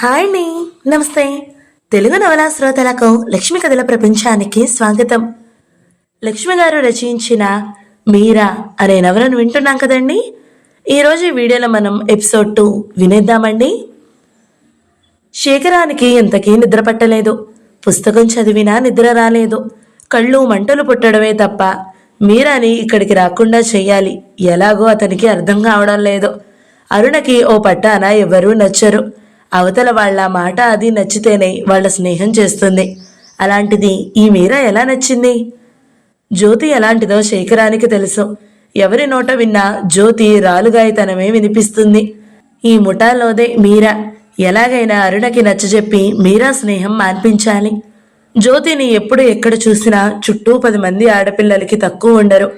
Hi అండి. నమస్తే. తెలుగు నవలా శ్రోతలకు లక్ష్మి కథల ప్రపంచానికి స్వాగతం. లక్ష్మి గారు రచించిన మీరా అనే నవలను వింటున్నాం కదండి. ఈరోజు ఈ వీడియోలో మనం ఎపిసోడ్ 2 వినేద్దామండి. శేఖరానికి ఎంతకీ నిద్ర పట్టలేదు. పుస్తకం చదివినా నిద్ర రాలేదు. కళ్ళు మంటలు పుట్టడమే తప్ప మీరాని ఇక్కడికి రాకుండా చెయ్యాలి ఎలాగో అతనికి అర్థం కావడం లేదు. అరుణకి ఓ పట్టాన ఎవరూ నచ్చరు. అవతల వాళ్ల మాట అది నచ్చితేనే వాళ్ళ స్నేహం చేస్తుంది. అలాంటిది ఈ మీరా ఎలా నచ్చింది? జ్యోతి ఎలాంటిదో శేఖరానికి తెలుసు. ఎవరి నోట విన్నా జ్యోతి రాలుగాయితనమే వినిపిస్తుంది. ఈ ముఠాలోదే మీరా. ఎలాగైనా అరుణకి నచ్చజెప్పి మీరా స్నేహం మాన్పించాలి. జ్యోతిని ఎప్పుడు ఎక్కడ చూసినా చుట్టూ 10 మంది ఆడపిల్లలకి తక్కువ ఉండరు.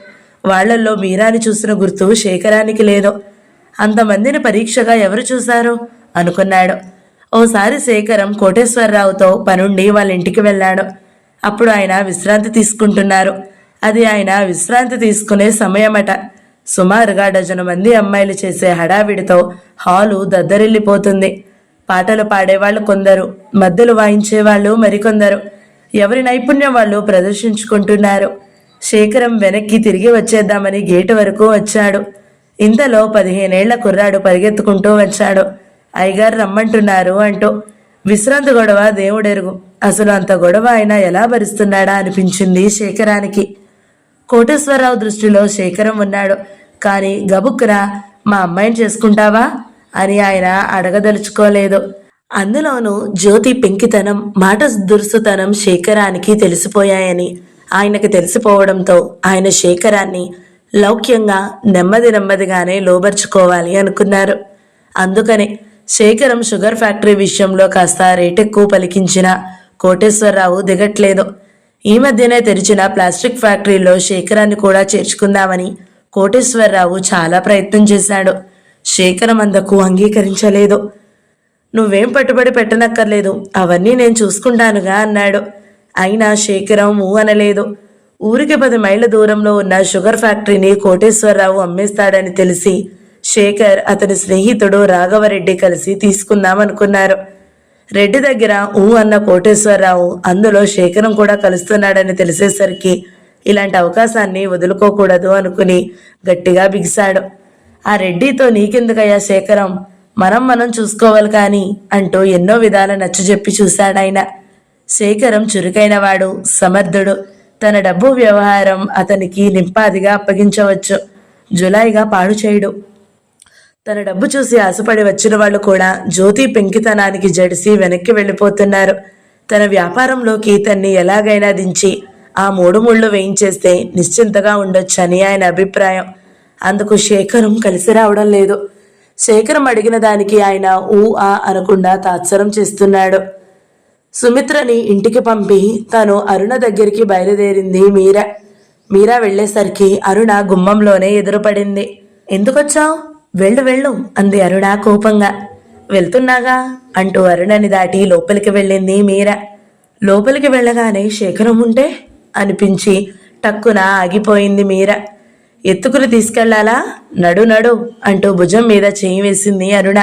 వాళ్లల్లో మీరాని చూసిన గుర్తు శేఖరానికి లేదు. అంతమందిని పరీక్షగా ఎవరు చూశారు అనుకున్నాడు. ఓసారి శేఖరం కోటేశ్వరరావుతో పనుండి వాళ్ళ ఇంటికి వెళ్ళాడు. అప్పుడు ఆయన విశ్రాంతి తీసుకుంటున్నారు. అది ఆయన విశ్రాంతి తీసుకునే సమయమట. సుమారుగా 12 మంది అమ్మాయిలు చేసే హడావిడితో హాలు దద్దరిల్లిపోతుంది. పాటలు పాడేవాళ్లు కొందరు, మద్దెలు వాయించేవాళ్లు మరికొందరు. ఎవరి నైపుణ్యం వాళ్ళు ప్రదర్శించుకుంటున్నారు. శేఖరం వెనక్కి తిరిగి వచ్చేద్దామని గేటు వరకు వచ్చాడు. ఇంతలో 15 ఏళ్ల కుర్రాడు పరిగెత్తుకుంటూ వచ్చాడు. అయ్యగారు రమ్మంటున్నారు అంటూ. విశ్రాంతి గొడవ దేవుడెరుగు. అసలు అంత గొడవ ఆయన ఎలా భరిస్తున్నాడా అనిపించింది శేఖరానికి. కోటేశ్వరరావు దృష్టిలో శేఖరం ఉన్నాడు. కానీ గబుక్కురా మా అమ్మాయిని చేసుకుంటావా అని ఆయన అడగదలుచుకోలేదు. అందులోనూ జ్యోతి పెంకితనం, మాట దురుసుతనం శేఖరానికి తెలిసిపోయాయని ఆయనకి తెలిసిపోవడంతో ఆయన శేఖరాన్ని లౌక్యంగా నెమ్మదిగానే లోబర్చుకోవాలి అనుకున్నారు. అందుకనే శేఖరం షుగర్ ఫ్యాక్టరీ విషయంలో కాస్త రేటెక్కువ పలికించిన కోటేశ్వరరావు దిగట్లేదు. ఈ మధ్యనే తెరిచిన ప్లాస్టిక్ ఫ్యాక్టరీలో శేఖరాన్ని కూడా చేర్చుకుందామని కోటేశ్వరరావు చాలా ప్రయత్నం చేశాడు. శేఖరం అందుకు అంగీకరించలేదు. నువ్వేం పట్టుబడి పెట్టనక్కర్లేదు, అవన్నీ నేను చూసుకుంటానుగా అన్నాడు. అయినా శేఖరం అనలేదు. ఊరికి 10 మైళ్ళ దూరంలో ఉన్న షుగర్ ఫ్యాక్టరీని కోటేశ్వరరావు అమ్మేస్తాడని తెలిసి శేఖర్, అతని స్నేహితుడు రాఘవరెడ్డి కలిసి తీసుకుందామనుకున్నారు. రెడ్డి దగ్గర అన్న కోటేశ్వరరావు అందులో శేఖరం కూడా కలుస్తున్నాడని తెలిసేసరికి ఇలాంటి అవకాశాన్ని వదులుకోకూడదు అనుకుని గట్టిగా బిగిశాడు. ఆ రెడ్డితో నీకెందుకయ్యా శేఖరం, మనం చూసుకోవాలి కానీ అంటూ ఎన్నో విధాల నచ్చజెప్పి చూశాడాయన. శేఖరం చురుకైనవాడు, సమర్థుడు. తన డబ్బు వ్యవహారం అతనికి నింపాదిగా అప్పగించవచ్చు. జులాయిగా పాడు చేయడు. తన డబ్బు చూసి ఆశపడి వచ్చిన వాళ్ళు కూడా జ్యోతి పెంకితనానికి జడిసి వెనక్కి వెళ్ళిపోతున్నారు. తన వ్యాపారంలోకి తన్ని ఎలాగైనా దించి ఆ 3 ముళ్ళు వేయించేస్తే నిశ్చింతగా ఉండొచ్చని ఆయన అభిప్రాయం. అందుకు శేఖరం కలిసి రావడం లేదు. శేఖరం అడిగిన దానికి ఆయన అనకుండా తాత్సరం చేస్తున్నాడు. సుమిత్రని ఇంటికి పంపి తను అరుణ దగ్గరికి బయలుదేరింది మీరా వెళ్లేసరికి అరుణ గుమ్మంలోనే ఎదురుపడింది. ఎందుకొచ్చావు? వెళ్ళు అంది అరుణ కోపంగా. వెళ్తున్నాగా అంటూ అరుణని దాటి లోపలికి వెళ్ళింది మీరా. లోపలికి వెళ్ళగానే శేఖరం ఉంటే అనిపించి టక్కున ఆగిపోయింది మీరా. ఎత్తుకుని తీసుకెళ్లాలా? నడు అంటూ భుజం మీద చేయి వేసింది అరుణ.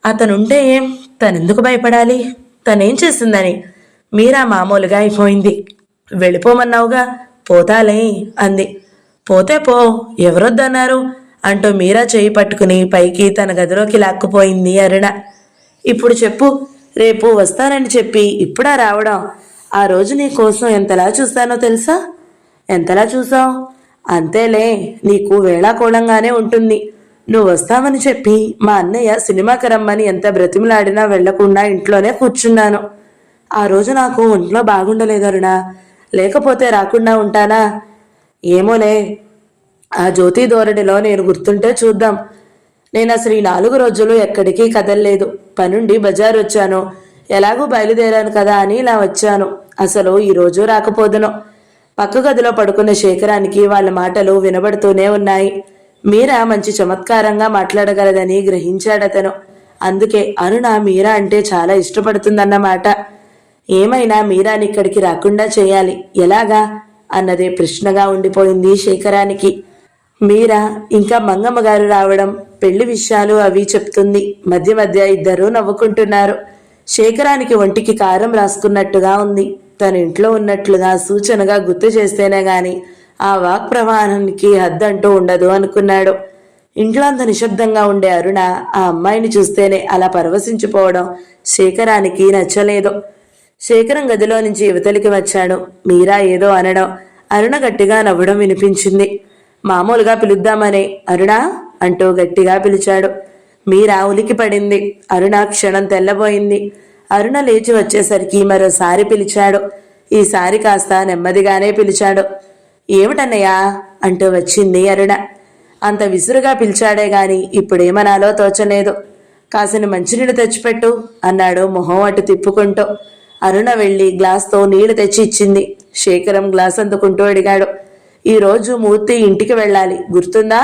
అతనుంటే ఏం, తనెందుకు భయపడాలి? తనేం చేసిందని? మీరా మామూలుగా అయిపోయింది. వెళ్ళిపోమన్నావుగా, పోతాలే అంది. పోతే పో, ఎవరొద్దన్నారు అంటూ మీరా చేయి పట్టుకుని పైకి తన గదిలోకి లాక్కుపోయింది అరుణ. ఇప్పుడు చెప్పు, రేపు వస్తానని చెప్పి ఇప్పుడా రావడం? ఆ రోజు నీ కోసం ఎంతలా చూస్తానో తెలుసా? ఎంతలా చూసావు? అంతేలే, నీకు వేళాకోళంగానే ఉంటుంది. నువ్వు వస్తావని చెప్పి మా అన్నయ్య సినిమాకి రమ్మని ఎంత బ్రతిమలాడినా వెళ్లకుండా ఇంట్లోనే కూర్చున్నాను. ఆ రోజు నాకు ఒంట్లో బాగుండలేదు అరుణా, లేకపోతే రాకుండా ఉంటానా? ఏమోలే, ఆ జ్యోతి ధోరణిలో నేను గుర్తుంటే చూద్దాం. నేను అసలు ఈ 4 రోజులు ఎక్కడికి కదలలేదు. పనుండి బజారు వచ్చాను. ఎలాగూ బయలుదేరాను కదా అని ఇలా వచ్చాను. అసలు ఈ రోజు రాకపోదును. పక్క గదిలో పడుకున్న శేఖరానికి వాళ్ళ మాటలు వినబడుతూనే ఉన్నాయి. మీరా మంచి చమత్కారంగా మాట్లాడగలదని గ్రహించాడతను. అందుకే అరుణ మీరా అంటే చాలా ఇష్టపడుతుందన్నమాట. ఏమైనా మీరాని ఇక్కడికి రాకుండా చేయాలి. ఎలాగా అన్నదే ప్రశ్నగా ఉండిపోయింది శేఖరానికి. మీరా ఇంకా మంగమ్మ గారు రావడం, పెళ్లి విషయాలు అవి చెప్తుంది. మధ్య మధ్య ఇద్దరూ నవ్వుకుంటున్నారు. శేఖరానికి ఒంటికి కారం రాసుకున్నట్టుగా ఉంది. తన ఇంట్లో ఉన్నట్లుగా సూచనగా గుర్తు చేస్తేనే గాని ఆ వాక్ ప్రవాహానికి హద్దంటూ ఉండదు అనుకున్నాడు. ఇంట్లో అంత నిశ్శబ్దంగా ఉండే అరుణ ఆ అమ్మాయిని చూస్తేనే అలా పరవశించిపోవడం శేఖరానికి నచ్చలేదు. శేఖరం గదిలో నుంచి యువతలికి వచ్చాడు. మీరా ఏదో అనడం, అరుణ గట్టిగా నవ్వడం వినిపించింది. మామూలుగా పిలుద్దామనే అరుణ అంటూ గట్టిగా పిలిచాడు. మీరా ఉలికి పడింది. అరుణ క్షణం తెల్లబోయింది. అరుణ లేచి వచ్చేసరికి మరోసారి పిలిచాడు. ఈసారి కాస్త నెమ్మదిగానే పిలిచాడు. ఏమిటన్నయ్యా అంటూ వచ్చింది అరుణ. అంత విసురుగా పిలిచాడే గాని ఇప్పుడేమనాలో తోచలేదు. కాసిన మంచినీళ్ళు తెచ్చిపెట్టు అన్నాడు మొహం అటు తిప్పుకుంటూ. అరుణ వెళ్ళి గ్లాస్తో నీళ్లు తెచ్చి ఇచ్చింది. శేఖరం గ్లాస్ అందుకుంటూ అడిగాడు. ఈరోజు మూర్తి ఇంటికి వెళ్ళాలి, గుర్తుందా?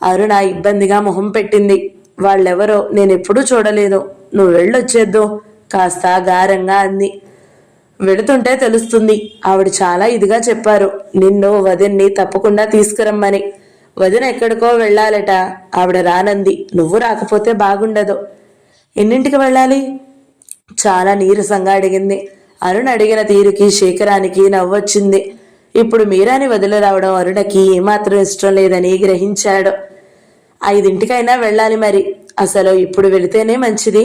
అరుణ ఇబ్బందిగా మొహం పెట్టింది. వాళ్ళెవరో నేనెప్పుడూ చూడలేదు. నువ్వు వెళ్ళొచ్చేద్దు కాస్త గారంగా అంది. వెళుతుంటే తెలుస్తుంది. ఆవిడ చాలా ఇదిగా చెప్పారు. నిన్ను వదిన్ని తప్పకుండా తీసుకురమ్మని. వదిన ఎక్కడికో వెళ్ళాలట. ఆవిడ రానంది. నువ్వు రాకపోతే బాగుండదు. ఎన్నింటికి వెళ్ళాలి? చాలా నీరసంగా అడిగింది. అరుణ అడిగిన తీరుకి శేఖరానికి నవ్వొచ్చింది. ఇప్పుడు మీరాని వదిలి రావడం అరుణకి ఏమాత్రం ఇష్టం లేదని గ్రహించాడు. 5ంటికైనా వెళ్ళాలి మరి. అసలు ఇప్పుడు వెళితేనే మంచిది.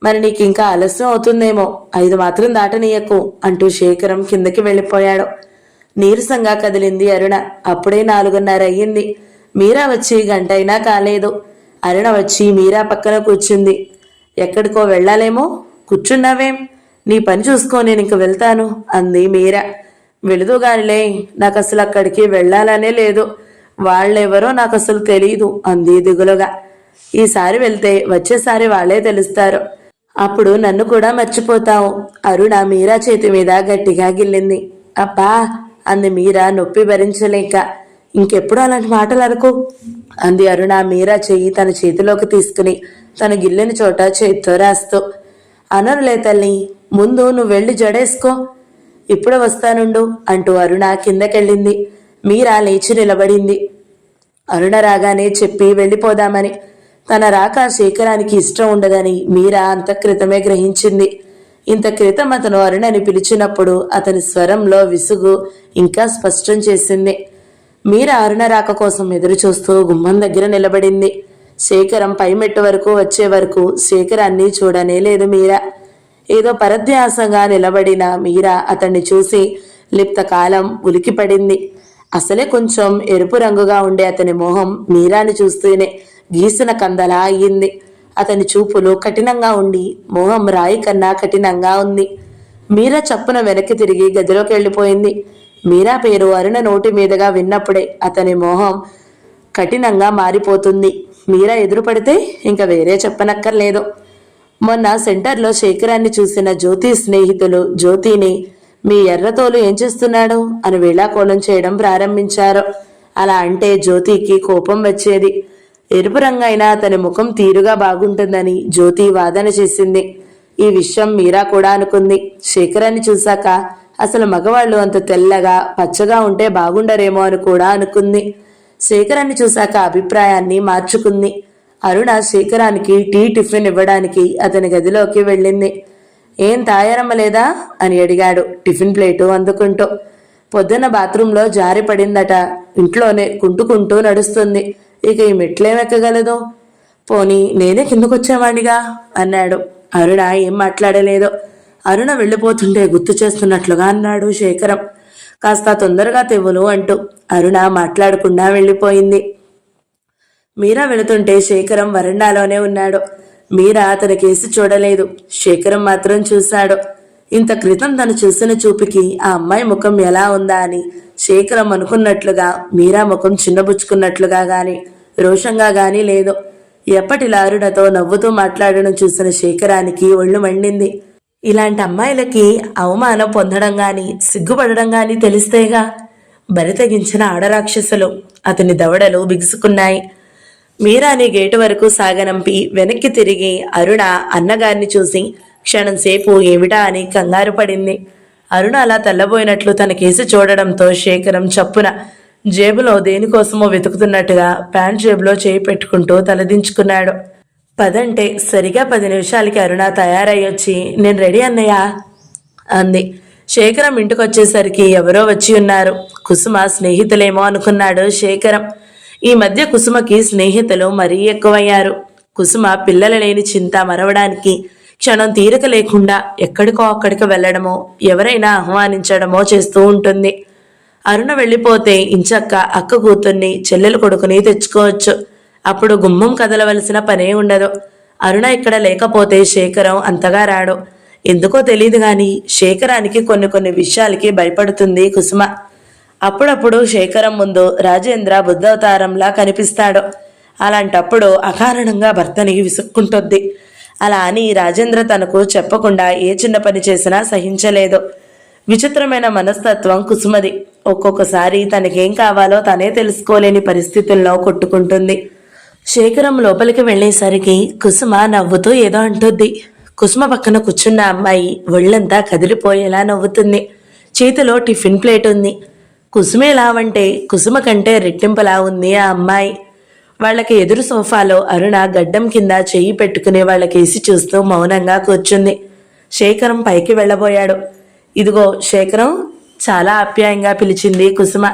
మరి నీకు ఇంకా ఆలస్యం అవుతుందేమో. 5 మాత్రం దాటనీయకు అంటూ శేఖరం కిందకి వెళ్ళిపోయాడు. నీరసంగా కదిలింది అరుణ. అప్పుడే 4:30 అయ్యింది. మీరా వచ్చి గంట అయినా కాలేదు. అరుణ వచ్చి మీరా పక్కన కూర్చుంది. ఎక్కడికో వెళ్ళాలేమో. కూర్చున్నావేం? నీ పని చూసుకో, నేను ఇంక వెళ్తాను అంది మీరా. వెళుదుగానిలే, నాకు అసలు అక్కడికి వెళ్ళాలనే లేదు. వాళ్ళెవరో నాకు అసలు తెలీదు అంది దిగులుగా. ఈసారి వెళ్తే వచ్చేసారి వాళ్ళే తెలుస్తారు. అప్పుడు నన్ను కూడా మర్చిపోతావు. అరుణ మీరా చేతి మీద గట్టిగా గిల్లింది. అబ్బా అంది మీరా నొప్పి భరించలేక. ఇంకెప్పుడు అలాంటి మాటలు అనుకో అంది అరుణ మీరా చెయ్యి తన చేతిలోకి తీసుకుని తన గిల్లిన చోట చేతితో రాస్తూ. అనరులే తల్లి, ముందు నువ్వు వెళ్ళి జడేసుకో, ఇప్పుడే వస్తానుండు అంటూ అరుణ కిందకెళ్ళింది. మీరా లేచి నిలబడింది. అరుణ రాగానే చెప్పి వెళ్ళిపోదామని. తన రాక శేఖరానికి ఇష్టం ఉండదని మీరా అంత క్రితమే గ్రహించింది. ఇంత క్రితం అతను అరుణని పిలిచినప్పుడు అతని స్వరంలో విసుగు ఇంకా స్పష్టం చేసింది. మీరా అరుణ రాక కోసం ఎదురు చూస్తూ గుమ్మం దగ్గర నిలబడింది. శేఖరం పైమెట్టు వరకు వచ్చే వరకు శేఖరాన్ని చూడనే లేదు మీరా. ఏదో పరధ్యాసంగా నిలబడిన మీరా అతన్ని చూసి లిప్త కాలం ఉలికిపడింది. అసలే కొంచెం ఎరుపు రంగుగా ఉండే అతని మొహం మీరాని చూస్తూనే గీసిన కందలా అయ్యింది. అతని చూపులు కఠినంగా ఉండి మొహం రాయి కన్నా కఠినంగా ఉంది. మీరా చప్పున వెనక్కి తిరిగి గదిలోకి వెళ్ళిపోయింది. మీరా పేరు అరుణ నోటి మీదుగా విన్నప్పుడే అతని మొహం కఠినంగా మారిపోతుంది. మీరా ఎదురుపడితే ఇంకా వేరే చెప్పనక్కర్లేదు. మొన్న సెంటర్లో శేఖరాన్ని చూసిన జ్యోతి స్నేహితులు జ్యోతిని మీ ఎర్రతోలు ఏం చేస్తున్నాడు అని వేళాకోళం చేయడం ప్రారంభించారు. అలా అంటే జ్యోతికి కోపం వచ్చేది. ఎరుపు రంగైనా అతని ముఖం తీరుగా బాగుంటుందని జ్యోతి వాదన చేసింది. ఈ విషయం మీరా కూడా అనుకుంది. శేఖరాన్ని చూశాక అసలు మగవాళ్ళు అంత తెల్లగా పచ్చగా ఉంటే బాగుండరేమో అని కూడా అనుకుంది. శేఖరాన్ని చూశాక అభిప్రాయాన్ని మార్చుకుంది. అరుణ శేఖరానికి టిఫిన్ ఇవ్వడానికి అతని గదిలోకి వెళ్ళింది. ఏం తాయారమ్మ లేదా అని అడిగాడు టిఫిన్ ప్లేటు అందుకుంటూ. పొద్దున్న బాత్రూంలో జారి పడిందట. ఇంట్లోనే కుంటుకుంటూ నడుస్తుంది. ఇక ఈ మెట్లేమెక్కగలదు. పోనీ నేనే కిందకొచ్చేవాడిగా అన్నాడు. అరుణ ఏం మాట్లాడలేదు. అరుణ వెళ్ళిపోతుంటే గుర్తు చేస్తున్నట్లుగా అన్నాడు శేఖరం. కాస్త తొందరగా తెవ్వులు అంటూ. అరుణ మాట్లాడకుండా వెళ్ళిపోయింది. మీరా వెళుతుంటే శేఖరం వరండాలోనే ఉన్నాడు. మీరా అతని కేసి చూడలేదు. శేఖరం మాత్రం చూశాడు. ఇంత క్రితం తను చూసిన చూపుకి ఆ అమ్మాయి ముఖం ఎలా ఉందా అని శేఖరం అనుకున్నట్లుగా మీరా ముఖం చిన్నబుచ్చుకున్నట్లుగా గాని రోషంగా గాని లేదు. ఎప్పటిలా అరుణతో నవ్వుతూ మాట్లాడడం చూసిన శేఖరానికి ఒళ్ళు మండింది. ఇలాంటి అమ్మాయిలకి అవమానం పొందడం గాని సిగ్గుపడడం గాని తెలిస్తేగా. బరితెగించిన ఆడరాక్షసులు. అతని దవడలు బిగుసుకున్నాయి. మీరాని గేటు వరకు సాగనంపి వెనక్కి తిరిగి అరుణ అన్నగారిని చూసి క్షణంసేపు ఏమిటా అని కంగారు పడింది. అరుణ అలా తెల్లబోయినట్లు తన కేసు చూడడంతో శేఖరం చప్పున జేబులో దేనికోసమో వెతుకుతున్నట్టుగా ప్యాంట్ జేబులో చేయి పెట్టుకుంటూ తలదించుకున్నాడు. పదంటే సరిగా 10 నిమిషాలకి అరుణ తయారయ్యొచ్చి, నేను రెడీ అన్నయ్య అంది. శేఖరం ఇంటికొచ్చేసరికి ఎవరో వచ్చి ఉన్నారు. కుసుమ స్నేహితులేమో అనుకున్నాడు శేఖరం. ఈ మధ్య కుసుమకి స్నేహితులు మరీ ఎక్కువయ్యారు. కుసుమ పిల్లలు లేని చింత మరవడానికి క్షణం తీరిక లేకుండా ఎక్కడికో అక్కడికి వెళ్లడమో ఎవరైనా ఆహ్వానించడమో చేస్తూ ఉంటుంది. అరుణ వెళ్ళిపోతే ఇంచక్క అక్క కూతుర్ని చెల్లెలు కొడుకుని తెచ్చుకోవచ్చు. అప్పుడు గుమ్మం కదలవలసిన పనే ఉండదు. అరుణ ఇక్కడ లేకపోతే శేఖరం అంతగా రాడు. ఎందుకో తెలియదు గాని శేఖరానికి కొన్ని విషయాలకి భయపడుతుంది కుసుమ. అప్పుడప్పుడు శేఖరం ముందు రాజేంద్ర బుద్ధవతారంలా కనిపిస్తాడు. అలాంటప్పుడు అకారణంగా భర్తని విసుక్కుంటొద్ది. అలా అని రాజేంద్ర తనకు చెప్పకుండా ఏ చిన్న పని చేసినా సహించలేదు. విచిత్రమైన మనస్తత్వం కుసుమది. ఒక్కొక్కసారి తనకేం కావాలో తనే తెలుసుకోలేని పరిస్థితుల్లో కొట్టుకుంటుంది. శేఖరం లోపలికి వెళ్ళేసరికి కుసుమ నవ్వుతూ ఏదో అంటుంది. కుసుమ పక్కన కూర్చున్న అమ్మాయి ఒళ్ళంతా కదిలిపోయేలా నవ్వుతుంది. చేతిలో టిఫిన్ ప్లేట్ ఉంది. కుసుమేలావంటే కుసుమ కంటే రెట్టింపులా ఉంది ఆ అమ్మాయి. వాళ్ళకి ఎదురు సోఫాలో అరుణ గడ్డం కింద చెయ్యి పెట్టుకుని వాళ్ళకేసి చూస్తూ మౌనంగా కూర్చుంది. శేఖరం పైకి వెళ్ళబోయాడు. ఇదిగో శేఖరం, చాలా ఆప్యాయంగా పిలిచింది కుసుమ.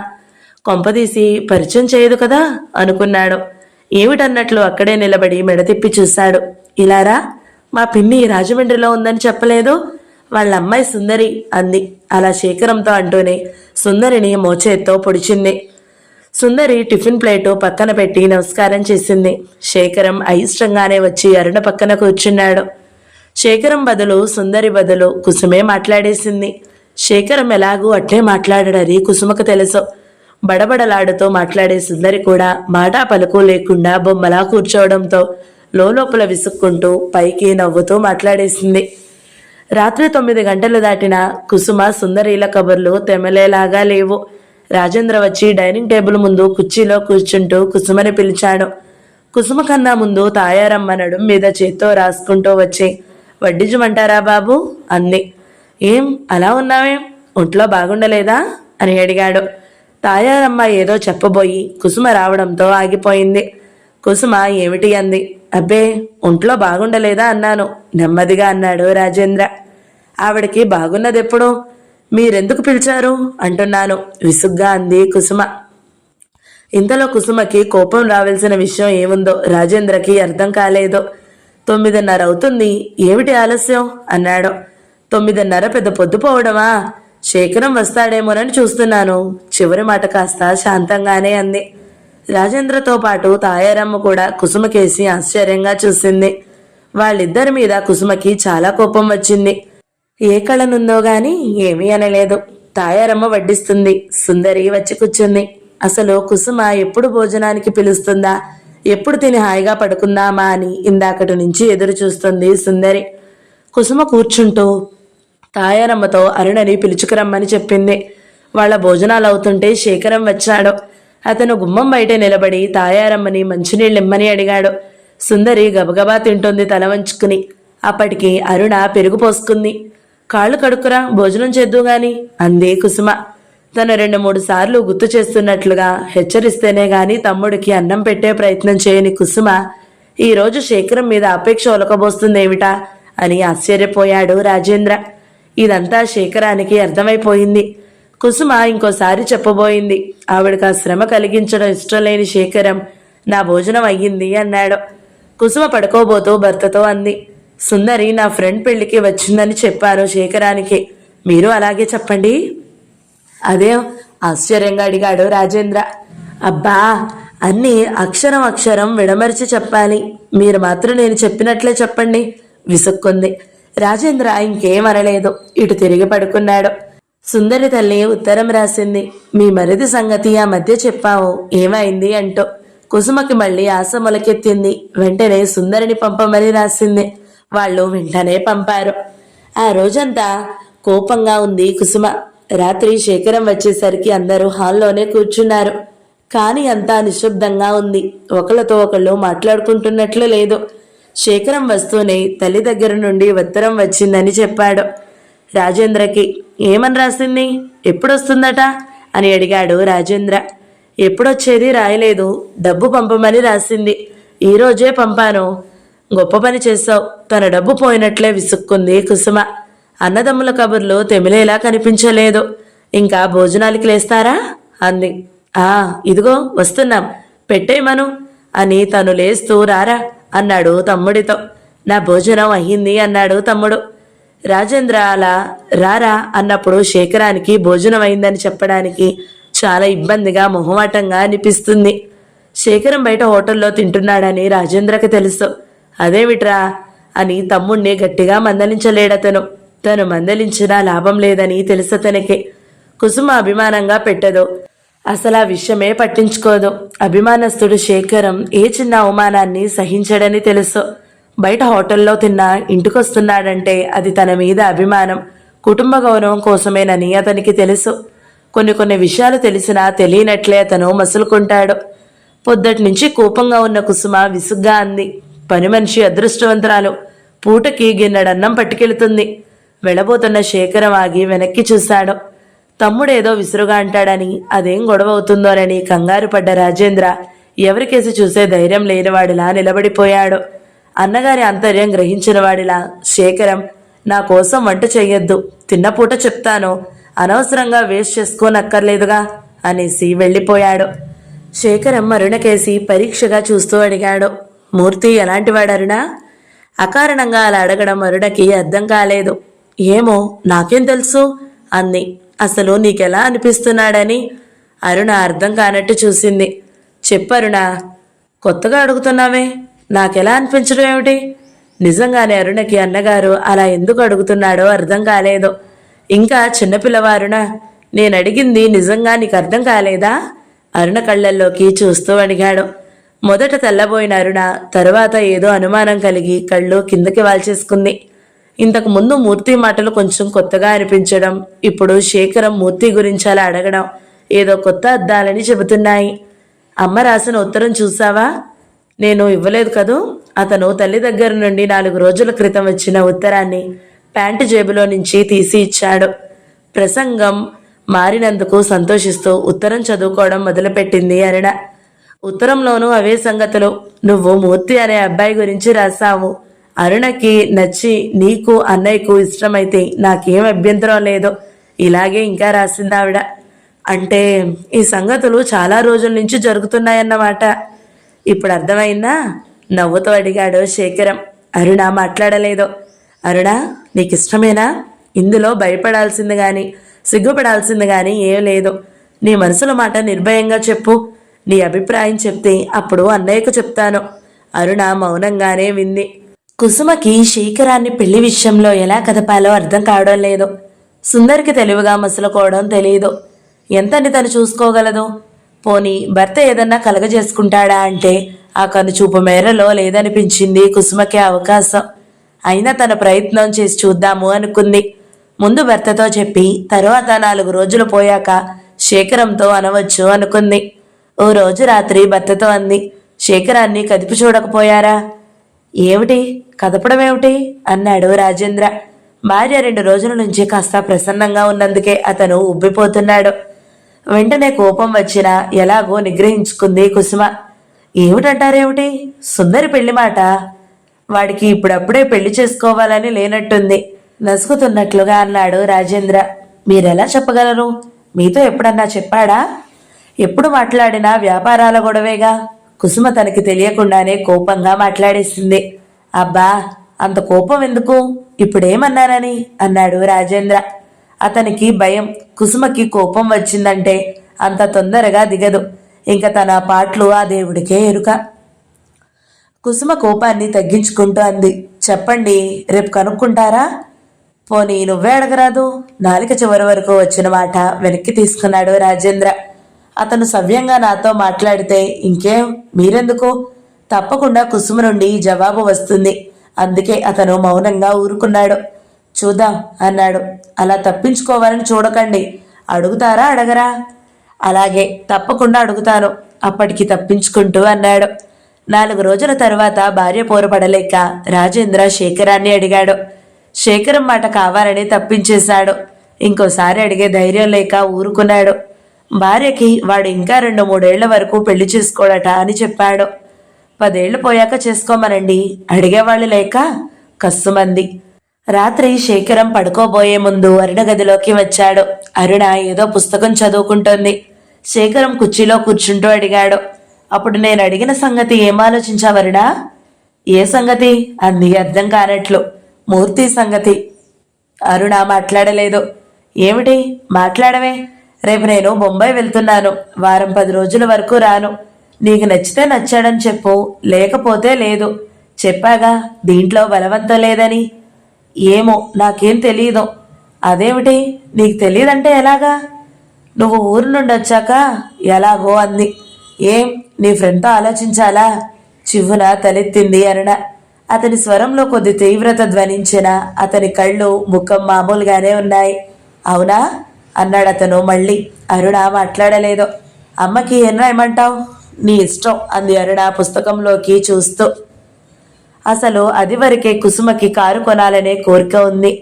కొంపదీసి పరిచయం చేయదు కదా అనుకున్నాడు. ఏమిటన్నట్లు అక్కడే నిలబడి మెడతిప్పి చూశాడు. ఇలారా, మా పిన్ని రాజమండ్రిలో ఉందని చెప్పలేదు, వాళ్ళ అమ్మాయి సుందరి అంది. అలా శేఖరంతో అంటూనే సుందరిని మోచేత్తో పొడిచింది. సుందరి టిఫిన్ ప్లేటు పక్కన పెట్టి నమస్కారం చేసింది. శేఖరం అయిష్టంగానే వచ్చి అరుణ పక్కన కూర్చున్నాడు. శేఖరం బదులు సుందరి బదులు కుసుమే మాట్లాడేసింది. శేఖరం ఎలాగూ అట్లే మాట్లాడడని కుసుమకు తెలుసు. బడబడలాడుతూ మాట్లాడే సుందరి కూడా మాటా పలుకు లేకుండా బొమ్మలా కూర్చోవడంతో లోపల విసుక్కుంటూ పైకి నవ్వుతూ మాట్లాడేసింది. రాత్రి 9 గంటలు దాటినా కుసుమ సుందరీల కబుర్లు తెమలేలాగా లేవు. రాజేంద్ర వచ్చి డైనింగ్ టేబుల్ ముందు కుర్చీలో కూర్చుంటూ కుసుమని పిలిచాడు. కుసుమ కన్నా ముందు తాయారమ్మ నడుం మీద చేత్తో రాసుకుంటూ వచ్చి, వడ్డించమంటారా బాబు అంది. ఏం అలా ఉన్నావేం, ఒంట్లో బాగుండలేదా అని అడిగాడు. తాయారమ్మ ఏదో చెప్పబోయి కుసుమ రావడంతో ఆగిపోయింది. కుసుమ ఏమిటి అంది. అబ్బే, ఒంట్లో బాగుండలేదా అన్నాను నెమ్మదిగా అన్నాడు రాజేంద్ర. ఆవిడకి బాగున్నదెప్పుడు, మీరెందుకు పిలిచారు అంటున్నాను విసుగ్గా అంది కుసుమ. ఇంతలో కుసుమకి కోపం రావాల్సిన విషయం ఏముందో రాజేంద్రకి అర్థం కాలేదు. 9:30 అవుతుంది, ఏమిటి ఆలస్యం అన్నాడు. 9:30 పెద్ద పొద్దుపోవడమా, శేఖరం వస్తాడేమోనని చూస్తున్నాను. చివరి మాట కాస్త శాంతంగానే అంది. రాజేంద్రతో పాటు తాయారమ్మ కూడా కుసుమకేసి ఆశ్చర్యంగా చూసింది. వాళ్ళిద్దరి మీద కుసుమకి చాలా కోపం వచ్చింది. ఏ కళనుందో గాని ఏమీ అనలేదు. తాయారమ్మ వడ్డిస్తుంది. సుందరి వచ్చి కూర్చుంది. అసలు కుసుమ ఎప్పుడు భోజనానికి పిలుస్తుందా, ఎప్పుడు తిని హాయిగా పడుకుందామా అని ఇందాకటి నుంచి ఎదురు చూస్తుంది సుందరి. కుసుమ కూర్చుంటూ తాయారమ్మతో అరుణని పిలుచుకురమ్మని చెప్పింది. వాళ్ళ భోజనాలు అవుతుంటే శేఖరం వచ్చాడు. అతను గుమ్మం బయట నిలబడి తాయారమ్మని మంచినీళ్ళిమ్మని అడిగాడు. సుందరి గబగబా తింటుంది తల వంచుకుని. అప్పటికి అరుణ పెరుగు పోసుకుంది. కాళ్ళు కడుక్కురా, భోజనం చేద్దు గాని అంది కుసుమ. తను 2-3 సార్లు గుర్తు చేస్తున్నట్లుగా హెచ్చరిస్తేనే గాని తమ్ముడికి అన్నం పెట్టే ప్రయత్నం చేయని కుసుమ ఈరోజు శేఖరం మీద అపేక్ష ఒలకబోస్తుందేమిటా అని ఆశ్చర్యపోయాడు రాజేంద్ర. ఇదంతా శేఖరానికి అర్థమైపోయింది. కుసుమ ఇంకోసారి చెప్పబోయింది. ఆవిడకి ఆ శ్రమ కలిగించడం ఇష్టం లేని శేఖరం, నా భోజనం అయ్యింది అన్నాడు. కుసుమ పడుకోబోతూ భర్తతో అంది. సుందరి నా ఫ్రెండ్ పెళ్లికి వచ్చిందని చెప్పాను శేఖరానికి, మీరు అలాగే చెప్పండి. అదే ఆశ్చర్యంగా అడిగాడు రాజేంద్ర. అబ్బా, అన్నీ అక్షరం అక్షరం విడమరిచి చెప్పాలి, మీరు మాత్రం నేను చెప్పినట్లే చెప్పండి విసుక్కుంది. రాజేంద్ర ఇంకేమనలేదు. ఇటు తిరిగి పడుకున్నాడు. సుందరి తల్లి ఉత్తరం రాసింది. మీ మరిది సంగతి ఆ మధ్య చెప్పావు, ఏమైంది అంటూ. కుసుమకి మళ్ళీ ఆశ మొలకెత్తింది. వెంటనే సుందరిని పంపమని రాసింది. వాళ్ళు వెంటనే పంపారు. ఆ రోజంతా కోపంగా ఉంది కుసుమ. రాత్రి శేఖరం వచ్చేసరికి అందరూ హాల్లోనే కూర్చున్నారు. కాని అంతా నిశ్శబ్దంగా ఉంది. ఒకళ్ళతో ఒకళ్ళు మాట్లాడుకుంటున్నట్లు లేదు. శేఖరం వస్తూనే తల్లి దగ్గర నుండి ఉత్తరం వచ్చిందని చెప్పాడు రాజేంద్రకి. ఏమని రాసింది, ఎప్పుడొస్తుందట అని అడిగాడు రాజేంద్ర. ఎప్పుడొచ్చేది రాయలేదు. డబ్బు పంపమని రాసింది. ఈరోజే పంపాను. గొప్ప పని చేశావు. తన డబ్బు పోయినట్లే విసుక్కుంది కుసుమ. అన్నదమ్ముల కబుర్లు తెమిలేలా కనిపించలేదు. ఇంకా భోజనాలకి లేస్తారా అంది. ఇదిగో వస్తున్నాం, పెట్టేయమను అని తను లేస్తూ రారా అన్నాడు తమ్ముడితో. నా భోజనం అయ్యింది అన్నాడు తమ్ముడు. రాజేంద్ర అలా రారా అన్నప్పుడు శేఖరానికి భోజనం అయిందని చెప్పడానికి చాలా ఇబ్బందిగా మొహమాటంగా అనిపిస్తుంది. శేఖరం బయట హోటల్లో తింటున్నాడని రాజేంద్రకి తెలుసు. అదేమిట్రా అని తమ్ముణ్ణి గట్టిగా మందలించలేడతను. తను మందలించినా లాభం లేదని తెలుసు తనకి. కుసుమ అభిమానంగా పెట్టదు. అసలు ఆ విషయమే పట్టించుకోదు. అభిమానస్తుడు శేఖరం ఏ చిన్న అవమానాన్ని సహించడని తెలుసు. బయట హోటల్లో తిన్నా ఇంటికొస్తున్నాడంటే అది తన మీద అభిమానం, కుటుంబ గౌరవం కోసమేనని అతనికి తెలుసు. కొన్ని విషయాలు తెలిసినా తెలియనట్లే అతను మసులుకుంటాడు. పొద్దటి నుంచి కోపంగా ఉన్న కుసుమ విసుగ్గా అంది. పని మనిషి అదృష్టవంతురాలు. పూటకి గిన్నెడన్నం పట్టుకెళ్తుంది. వెళ్ళబోతున్న శేఖరం ఆగి వెనక్కి చూశాడు. తమ్ముడేదో విసురుగా అంటాడని, అదేం గొడవ అవుతుందోనని కంగారు పడ్డ రాజేంద్ర ఎవరికేసి చూసే ధైర్యం లేనివాడిలా నిలబడిపోయాడు. అన్నగారి అంతర్యం గ్రహించిన వాడిలా, శేఖరం, నా కోసం వంట చెయ్యొద్దు, తిన్నపూట చెప్తాను, అనవసరంగా వేస్ట్ చేసుకోనక్కర్లేదుగా అనేసి వెళ్ళిపోయాడు. శేఖరం అరుణకేసి పరీక్షగా చూస్తూ అడిగాడు. మూర్తి ఎలాంటివాడు అరుణ? అకారణంగా అలా అడగడం అరుణకి అర్థం కాలేదు. ఏమో నాకేం తెలుసు అంది. అసలు నీకెలా అనిపిస్తున్నాడని అరుణ అర్థం కానట్టు చూసింది. చెప్పరుణ, కొత్తగా అడుగుతున్నావే, నాకెలా అనిపించడం ఏమిటి? నిజంగానే అరుణకి అన్నగారు అలా ఎందుకు అడుగుతున్నాడో అర్థం కాలేదు. ఇంకా చిన్నపిల్లవారుణ, నేను అడిగింది నిజంగా నీకు అర్థం కాలేదా? అరుణ కళ్ళల్లోకి చూస్తూ అడిగాడు. మొదట తెల్లబోయిన అరుణ తరువాత ఏదో అనుమానం కలిగి కళ్ళు కిందకి వాల్చేసుకుంది. ఇంతకు ముందు మూర్తి మాటలు కొంచెం కొత్తగా అనిపించడం, ఇప్పుడు శేఖరం మూర్తి గురించి అలా అడగడం ఏదో కొత్త అర్థాలని చెబుతున్నాయి. అమ్మ రాసిన ఉత్తరం చూసావా? నేను ఇవ్వలేదు కదూ. అతను తల్లి దగ్గర నుండి 4 రోజుల క్రితం వచ్చిన ఉత్తరాన్ని ప్యాంటు జేబులో నుంచి తీసి ఇచ్చాడు. ప్రసంగం మారినందుకు సంతోషిస్తూ ఉత్తరం చదువుకోవడం మొదలుపెట్టింది అరుణ. ఉత్తరంలోనూ అవే సంగతులు. నువ్వు మూర్తి అనే అబ్బాయి గురించి రాశావు. అరుణకి నచ్చి నీకు అన్నయ్యకు ఇష్టమైతే నాకేం అభ్యంతరం లేదు. ఇలాగే ఇంకా రాసింది ఆవిడ. అంటే ఈ సంగతులు చాలా రోజుల నుంచి జరుగుతున్నాయన్నమాట. ఇప్పుడు అర్థమైందా? నవ్వుతూ అడిగాడు శేఖరం. అరుణ మాట్లాడలేదు. అరుణ, నీకు ఇష్టమేనా? ఇందులో భయపడాల్సింది కానీ సిగ్గుపడాల్సింది కానీ ఏం లేదు. నీ మనసులో మాట నిర్భయంగా చెప్పు. నీ అభిప్రాయం చెప్తే అప్పుడు అన్నయ్యకు చెప్తాను. అరుణ మౌనంగానే వింది. కుసుమకి శేఖరాన్ని పెళ్లి విషయంలో ఎలా కదపాలో అర్థం కావడం లేదు. సుందరికి తెలివిగా మసులుకోవడం తెలియదు. ఎంతని తను చూసుకోగలదు? పోనీ భర్త ఏదన్నా కలగజేసుకుంటాడా అంటే ఆ కనుచూపు మేరలో లేదనిపించింది కుసుమకి అవకాశం. అయినా తన ప్రయత్నం చేసి చూద్దాము అనుకుంది. ముందు భర్తతో చెప్పి తరువాత 4 రోజులు పోయాక శేఖరంతో అనవచ్చు అనుకుంది. ఓ రోజు రాత్రి భర్తతో అంది, శేఖరాన్ని కదిపి చూడకపోయారా? ఏమిటి కదపడమేమిటి అన్నాడు రాజేంద్ర. భార్య 2 రోజుల నుంచి కాస్త ప్రసన్నంగా ఉన్నందుకే అతను ఉబ్బిపోతున్నాడు. వెంటనే కోపం వచ్చినా ఎలాగో నిగ్రహించుకుంది కుసుమ. ఏమిటంటారేమిటి? సుందరి పెళ్లి మాట. వాడికి ఇప్పుడప్పుడే పెళ్లి చేసుకోవాలని లేనట్టుంది నసుగుతున్నట్లుగా అన్నాడు రాజేంద్ర. మీరెలా చెప్పగలరు? మీతో ఎప్పుడన్నా చెప్పాడా? ఎప్పుడు మాట్లాడినా వ్యాపారాల గొడవేగా. కుసుమ తనకి తెలియకుండానే కోపంగా మాట్లాడేసింది. అబ్బా, అంత కోపం ఎందుకు? ఇప్పుడేమన్నానని అన్నాడు రాజేంద్ర. అతనికి భయం. కుసుమకి కోపం వచ్చిందంటే అంత తొందరగా దిగదు. ఇంకా తన పాటలు ఆ దేవుడికే ఎరుక. కుసుమ కోపాన్ని తగ్గించుకుంటూ అంది, చెప్పండి, రేపు కనుక్కుంటారా? పోనీ నువ్వే అడగరాదు. నాలుక చివరి వరకు వచ్చిన మాట వెనక్కి తీసుకున్నాడు రాజేంద్ర. అతను సవ్యంగా నాతో మాట్లాడితే ఇంకేం, మీరెందుకు? తప్పకుండా కుసుమ నుండి జవాబు వస్తుంది. అందుకే అతను మౌనంగా ఊరుకున్నాడు. చూద్దాం అన్నాడు. అలా తప్పించుకోవాలని చూడకండి. అడుగుతారా అడగరా? అలాగే, తప్పకుండా అడుగుతాను. అప్పటికి తప్పించుకుంటూ అన్నాడు. 4 రోజుల తర్వాత భార్య పోరుపడలేక రాజేంద్ర శేఖరాన్ని అడిగాడు. శేఖరం మాట కావాలని తప్పించేశాడు. ఇంకోసారి అడిగే ధైర్యం లేక ఊరుకున్నాడు. భార్యకి వాడు ఇంకా 2-3 ఏళ్ల వరకు పెళ్లి చేసుకోడట అని చెప్పాడు. 10 ఏళ్లు పోయాక చేసుకోమనండి, అడిగేవాళ్ళు లేక కస్సుమంది. రాత్రి శేఖరం పడుకోబోయే ముందు అరుణ గదిలోకి వచ్చాడు. అరుణ ఏదో పుస్తకం చదువుకుంటోంది. శేఖరం కుర్చీలో కూర్చుంటూ అడిగాడు, అప్పుడు నేను అడిగిన సంగతి ఏం ఆలోచించావరుణా? ఏ సంగతి అంది అర్థం కానట్లు. మూర్తి సంగతి. అరుణ మాట్లాడలేదు. ఏమిటి? మాట్లాడవే. రేపు నేను బొంబాయి వెళ్తున్నాను. వారం 10 రోజుల వరకు రాను. నీకు నచ్చితే నచ్చాడని చెప్పు, లేకపోతే లేదు. చెప్పాగా, దీంట్లో బలవంతం లేదని. ఏమో, నాకేం తెలీదు. అదేమిటి నీకు తెలియదంటే ఎలాగా? నువ్వు ఊరు నుండి వచ్చాక ఎలాగో అంది. ఏం, నీ ఫ్రెండ్తో ఆలోచించాలా? చివ్వున తలెత్తింది అరుణ. అతని స్వరంలో కొద్ది తీవ్రత ధ్వనించిన అతని కళ్ళు ముఖం మామూలుగానే ఉన్నాయి. అవునా అన్నాడు అతను మళ్ళీ. అరుణ మాట్లాడలేదు. అమ్మకి ఏం రాయమంటావు? నీ ఇష్టం అంది అరుణ పుస్తకంలోకి చూస్తూ. అసలు అది వరకే కుసుమకి కారు కొనాలనే కోరిక ఉంది.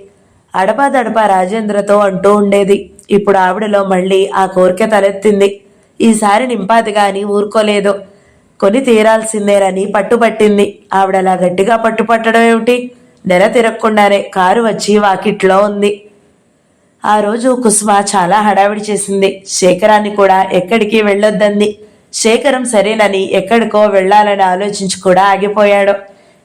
అడపాదడపా రాజేంద్రతో అంటూ ఉండేది. ఇప్పుడు ఆవిడలో మళ్ళీ ఆ కోరిక తలెత్తింది. ఈసారి నింపాదిగా అని ఊరుకోలేదు. కొని తీరాల్సిందేనని పట్టుపట్టింది. ఆవిడలా గట్టిగా పట్టుపట్టడం ఏమిటి? నెల తిరగకుండానే కారు వచ్చి వాకిట్లో ఉంది. ఆ రోజు కుసుమ చాలా హడావిడి చేసింది. శేఖరాన్ని కూడా ఎక్కడికి వెళ్ళొద్దంది. శేఖరం సరేనని ఎక్కడికో వెళ్లాలని ఆలోచించి కూడా ఆగిపోయాడు.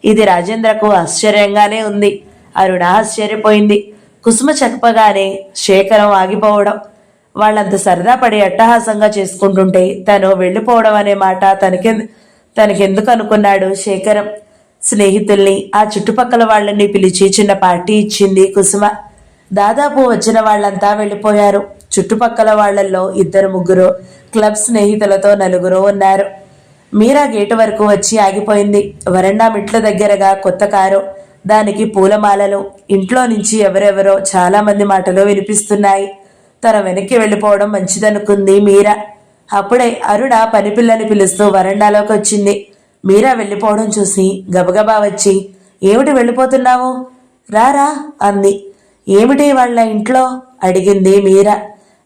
ఇది రాజేంద్రకు ఆశ్చర్యంగానే ఉంది. అరుణ ఆశ్చర్యపోయింది. కుసుమ చెప్పగానే శేఖరం ఆగిపోవడం, వాళ్ళంత సరదా పడి అట్టహాసంగా చేసుకుంటుంటే తను వెళ్ళిపోవడం అనే మాట తనకెందుకు అనుకున్నాడు శేఖరం. స్నేహితుల్ని, ఆ చుట్టుపక్కల వాళ్ళని పిలిచి చిన్న పార్టీ ఇచ్చింది కుసుమ. దాదాపు వచ్చిన వాళ్ళంతా వెళ్ళిపోయారు. చుట్టుపక్కల వాళ్లల్లో 2-3 క్లబ్ స్నేహితులతో 4 ఉన్నారు. మీరా గేటు వరకు వచ్చి ఆగిపోయింది. వరండా మెట్ల దగ్గరగా కొత్త కారు, దానికి పూలమాలలు. ఇంట్లో నుంచి ఎవరెవరో చాలా మంది మాటలు వినిపిస్తున్నాయి. తన వెనక్కి వెళ్ళిపోవడం మంచిదనుకుంది మీరా. అప్పుడే అరుణ పనిపిల్లని పిలుస్తూ వరండాలోకి వచ్చింది. మీరా వెళ్ళిపోవడం చూసి గబగబా వచ్చి, ఏమిటి వెళ్ళిపోతున్నావు? రారా అంది. ఏమిటి వాళ్ళ ఇంట్లో అడిగింది మీరా.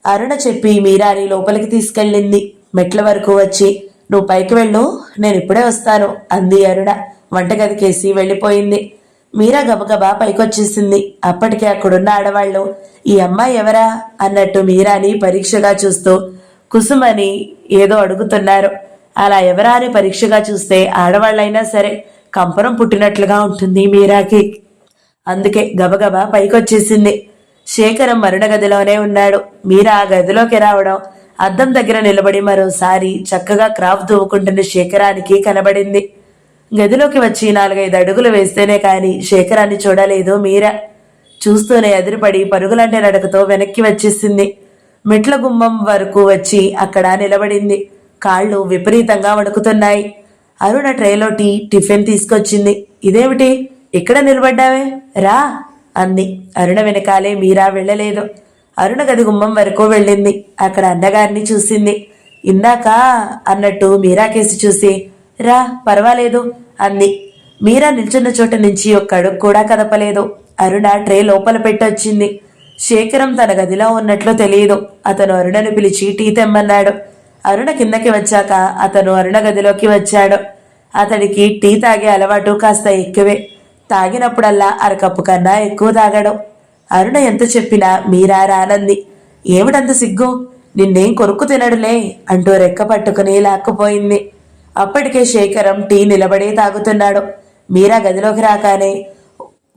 అరుణ చెప్పి మీరాని లోపలికి తీసుకెళ్ళింది. మెట్ల వరకు వచ్చి, నువ్వు పైకి వెళ్ళు, నేను ఇప్పుడే వస్తాను అంది అరుణ. వంటగదికేసి వెళ్ళిపోయింది. మీరా గబగబా పైకొచ్చేసింది. అప్పటికే అక్కడున్న ఆడవాళ్లు, ఈ అమ్మాయి ఎవరా అన్నట్టు మీరాని పరీక్షగా చూస్తూ కుసుమని ఏదో అడుగుతున్నారు. అలా ఎవరా అని పరీక్షగా చూస్తే ఆడవాళ్ళైనా సరే కంపరం పుట్టినట్లుగా ఉంటుంది మీరాకి. అందుకే గబగబా పైకొచ్చేసింది. శేఖరం మరుణ గదిలోనే ఉన్నాడు. మీరా ఆ గదిలోకి రావడం, అద్దం దగ్గర నిలబడి మరోసారి చక్కగా క్రాఫ్ దువ్వుకుంటున్న శేఖరానికి కనబడింది. గదిలోకి వచ్చి 4-5 అడుగులు వేస్తేనే కాని శేఖరాన్ని చూడలేదు మీరా. చూస్తూనే ఎదురుపడి పరుగులంటే నడకతో వెనక్కి వచ్చేసింది. మెట్ల గుమ్మం వరకు వచ్చి అక్కడ నిలబడింది. కాళ్ళు విపరీతంగా వణుకుతున్నాయి. అరుణ ట్రేలో టిఫిన్ తీసుకొచ్చింది. ఇదేమిటి ఇక్కడ నిలబడ్డావే, రా అంది. అరుణ వెనకాలే మీరా వెళ్ళలేదు. అరుణ గది గుమ్మం వరకు వెళ్ళింది. అక్కడ అన్నగారిని చూసింది. ఇందాక అన్నట్టు మీరా కేసి చూసి, రా పర్వాలేదు అంది. మీరా నిల్చున్న చోట నుంచి ఒక్క అడుగు కూడా కదపలేదు. అరుణ ట్రే లోపల పెట్టొచ్చింది. శేఖరం తన గదిలో ఉన్నట్లు తెలియదు. అతను అరుణను పిలిచి టీ తెమ్మన్నాడు. అరుణ కిందకి వచ్చాక అతను అరుణ గదిలోకి వచ్చాడు. అతడికి టీ తాగే అలవాటు కాస్త ఎక్కువే. తాగినప్పుడల్లా అరకప్పు కన్నా ఎక్కువ తాగడం. అరుణ ఎంత చెప్పినా మీరా రానంది. ఏమిటంత సిగ్గు, నిన్నేం కొరుక్కు తినడులే అంటూ రెక్క పట్టుకుని లాక్కుపోయింది. అప్పటికే శేఖరం టీ నిలబడే తాగుతున్నాడు. మీరా గదిలోకి రాగానే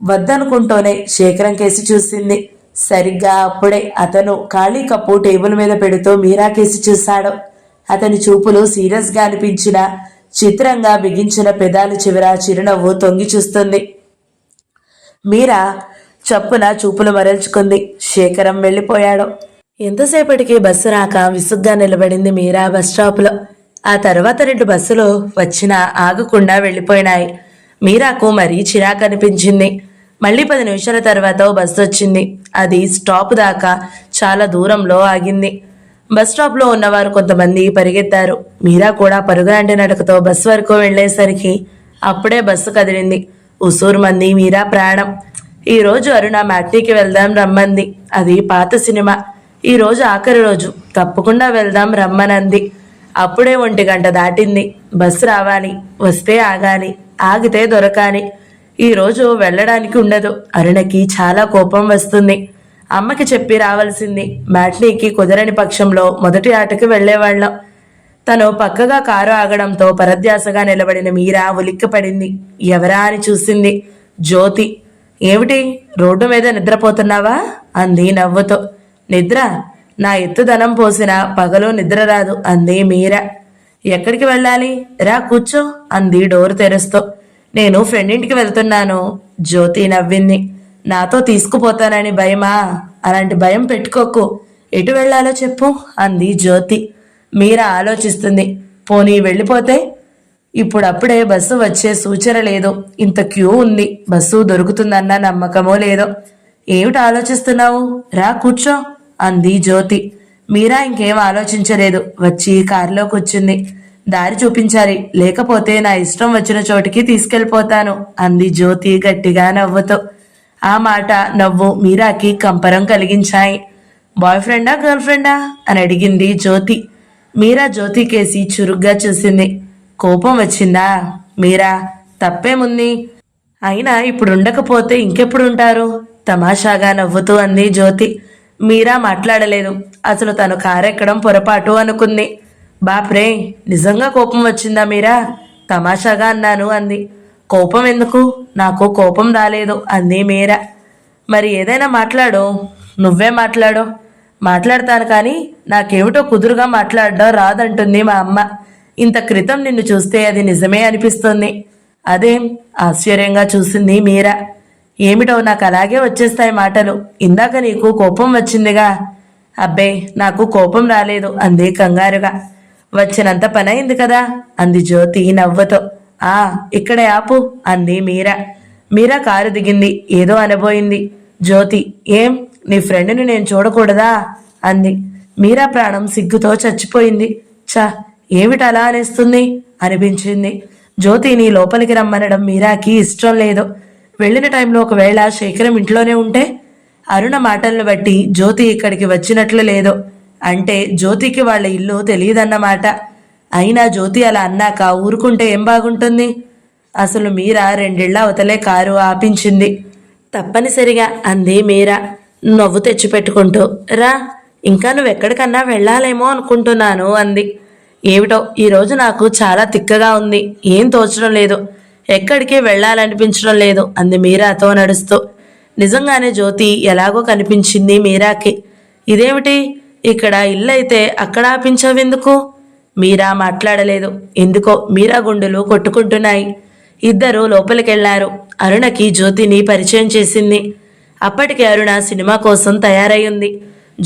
వద్దనుకుంటూనే శేఖరం కేసి చూసింది. సరిగ్గా అప్పుడే అతను ఖాళీ కప్పు టేబుల్ మీద పెడుతూ మీరా కేసి చూశాడు. అతని చూపులు సీరియస్గా అనిపించిన చిత్రంగా బిగించిన పెదాలు చివర చిరునవ్వు తొంగి చూస్తుంది. మీరా చప్పున చూపులు మరల్చుకుంది. శేఖరం వెళ్ళిపోయాడు. ఎంతసేపటికి బస్సు రాక విసుగ్గా నిలబడింది మీరా బస్ స్టాప్లో. ఆ తర్వాత 2 బస్సులు వచ్చినా ఆగకుండా వెళ్ళిపోయినాయి. మీరాకు మరీ చిరాకు అనిపించింది. మళ్ళీ 10 నిమిషాల తర్వాత బస్సు వచ్చింది. అది స్టాప్ దాకా చాలా దూరంలో ఆగింది. బస్ స్టాప్లో ఉన్నవారు కొంతమంది పరిగెత్తారు. మీరా కూడా పరుగులాంటి నడకతో బస్సు వరకు వెళ్లేసరికి అప్పుడే బస్సు కదిలింది. ఉసూరు మంది మీరా ప్రాణం. ఈరోజు అరుణ మ్యాట్నీకి వెళ్దాం రమ్మంది. అది పాత సినిమా. ఈరోజు ఆఖరి రోజు, తప్పకుండా వెళ్దాం రమ్మనంది. అప్పుడే 1 గంట దాటింది. బస్సు రావాలి, వస్తే ఆగాలి, ఆగితే దొరకాలి. ఈరోజు వెళ్ళడానికి ఉండదు. అరుణకి చాలా కోపం వస్తుంది. అమ్మకి చెప్పి రావాల్సింది. మ్యాట్నీకి కుదరని పక్షంలో మొదటి ఆటకి వెళ్లేవాళ్ళం. తను పక్కగా కారు ఆగడంతో పరధ్యాసగా నిలబడిన మీరా ఉలిక్కిపడింది. ఎవరా అని చూసింది. జ్యోతి. ఏమిటి, రోడ్డు మీద నిద్రపోతున్నావా అంది నవ్వుతో. నిద్ర? నా ఎత్తుదనం పోసిన పగలు నిద్ర రాదు అంది మీరా. ఎక్కడికి వెళ్ళాలి? రా కూర్చో అంది డోర్ తెరుస్తూ. నేను ఫ్రెండ్ ఇంటికి వెళ్తున్నాను. జ్యోతి నవ్వింది. నాతో తీసుకుపోతానని భయమా? అలాంటి భయం పెట్టుకోకు. ఎటు వెళ్ళాలో చెప్పు అంది జ్యోతి. మీరా ఆలోచిస్తుంది. పోనీ వెళ్ళిపోతే? ఇప్పుడప్పుడే బస్సు వచ్చే సూచన లేదు. ఇంత క్యూ ఉంది. బస్సు దొరుకుతుందన్న నమ్మకమో లేదో. ఏమిటి ఆలోచిస్తున్నావు? రా కూర్చో అంది జ్యోతి. మీరా ఇంకేం ఆలోచించలేదు. వచ్చి కారులో కూర్చుంది. దారి చూపించాలి, లేకపోతే నా ఇష్టం వచ్చిన చోటికి తీసుకెళ్ళిపోతాను అంది జ్యోతి గట్టిగా నవ్వుతూ. ఆ మాట, నవ్వు మీరాకి కంపరం కలిగించాయి. బాయ్ ఫ్రెండా, గర్ల్ ఫ్రెండా అని అడిగింది జ్యోతి. మీరా జ్యోతి కేసి చురుగ్గా చూసింది. కోపం వచ్చిందా? మీరా, తప్పేముంది? అయినా ఇప్పుడు ఉండకపోతే ఇంకెప్పుడుంటారు? తమాషాగా నవ్వుతూ అంది జ్యోతి. మీరా మాట్లాడలేదు. అసలు తను కారెక్కడం పొరపాటు అనుకుంది. బాప్రే, నిజంగా కోపం వచ్చిందా మీరా? తమాషాగా అన్నాను అంది. కోపం ఎందుకు? నాకు కోపం రాలేదు అంది మీరా. మరి ఏదైనా మాట్లాడు. నువ్వే మాట్లాడు. మాట్లాడతాను, కానీ నాకేమిటో కుదురుగా మాట్లాడడం రాదంటుంది మా అమ్మ. ఇంత క్రితం నిన్ను చూస్తే అది నిజమే అనిపిస్తుంది. అదేం? ఆశ్చర్యంగా చూసింది మీరా. ఏమిటో, నాకు అలాగే వచ్చేస్తాయి మాటలు. ఇందాక నీకు కోపం వచ్చిందిగా. అబ్బే, నాకు కోపం రాలేదు అంది కంగారుగా. వచ్చినంత పని అయింది కదా అంది జ్యోతి నవ్వుతో. ఇక్కడే ఆపు అంది మీరా. మీరా కారు దిగింది. ఏదో అనబోయింది. జ్యోతి, ఏం, నీ ఫ్రెండ్ని నేను చూడకూడదా అంది. మీరా ప్రాణం సిగ్గుతో చచ్చిపోయింది. ఏమిటలా అనేస్తుంది అనిపించింది. జ్యోతిని లోపలికి రమ్మనడం మీరాకి ఇష్టం లేదు. వెళ్ళిన టైంలో ఒకవేళ శేఖరం ఇంట్లోనే ఉంటే? అరుణ మాటలను బట్టి జ్యోతి ఇక్కడికి వచ్చినట్లు లేదు. అంటే జ్యోతికి వాళ్ళ ఇల్లు తెలియదన్నమాట. అయినా జ్యోతి అలా అన్నాక ఊరుకుంటే ఏం బాగుంటుంది? అసలు మీరా 2 ఇళ్ల అవతలే కారు ఆపించింది. తప్పనిసరిగా అంది మీరా నవ్వు తెచ్చిపెట్టుకుంటూ. రా, ఇంకా నువ్వెక్కడికన్నా వెళ్ళాలేమో అనుకుంటున్నాను అంది. ఏమిటో, ఈరోజు నాకు చాలా తిక్కగా ఉంది. ఏం తోచడం లేదు. ఎక్కడికి వెళ్ళాలనిపించడం లేదు అంది మీరాతో నడుస్తూ. నిజంగానే జ్యోతి ఎలాగో కనిపించింది మీరాకి. ఇదేమిటి, ఇక్కడ ఇల్లు అయితే అక్కడ ఆపించావెందుకు? మీరా మాట్లాడలేదు. ఎందుకో మీరా గుండెలు కొట్టుకుంటున్నాయి. ఇద్దరు లోపలికెళ్లారు. అరుణకి జ్యోతిని పరిచయం చేసింది. అప్పటికి అరుణ సినిమా కోసం తయారై ఉంది.